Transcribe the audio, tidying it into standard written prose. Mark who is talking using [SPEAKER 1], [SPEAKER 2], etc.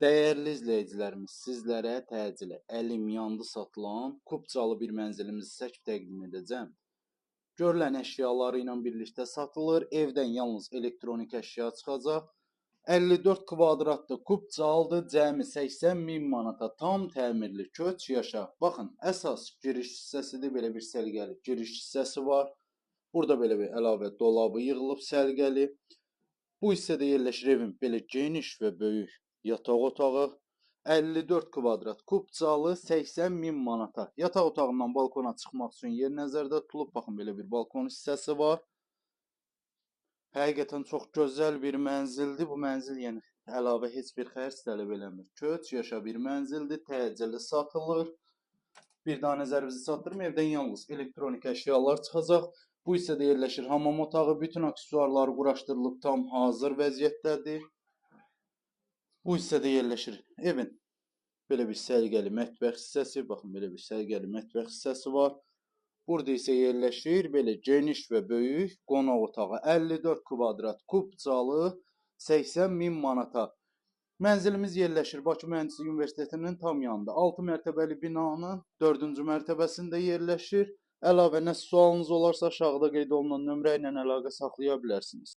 [SPEAKER 1] Dəyərli izləyicilərimiz, sizlərə təcili, əlim yandı satılan Kupçalı bir mənzilimizi çəkib təqdim edəcəm. Görülən əşyaları ilə birlikdə satılır. Evdən yalnız elektronik əşya çıxacaq. 54 kvadratlı Kupçalıdır. Cəmi 80.000 manata tam təmirli köç yaşa. Baxın, əsas giriş hissəsidir. Belə bir səliqəli giriş hissəsi var. Burada belə bir əlavə dolabı yığılıb səliqəli. Bu hissədə yerləşir evin belə geniş və böyük yataq otağı. 54 kvadrat Kupçalı 80.000 manata. Yataq otağından balkona çıxmaq üçün yer nəzərdə tutulub. Baxın, belə bir balkon hissəsi var. Həqiqətən çox gözəl bir mənzildir. Bu mənzil yəni əlavə heç bir xərc tələb eləmir. Köç yaşa bir mənzildir. Təcili satılır. Bir daha nəzərinizə çatdırım. Evdən yalnız elektronik əşyalar çıxacaq. Bu hissədə yerləşir hamam otağı. Bütün aksesuarları quraşdırılıb tam hazır vəziyyətdədir. Bu hissədə yerləşir evin belə bir səliqəli mətbəx hissəsi. Baxın, belə bir səliqəli mətbəx hissəsi var. Burada isə yerləşir belə geniş və böyük qonaq otağı. 54 kvadrat Kupçalı 80.000 manata. Mənzilimiz yerləşir Bakı Mühəndislik Universitetinin tam yanında. 6 mərtəbəli binanın 4-cü mərtəbəsində yerləşir. Əlavə nə sualınız olarsa aşağıda qeyd olunan nömrə ilə əlaqə saxlaya bilərsiniz.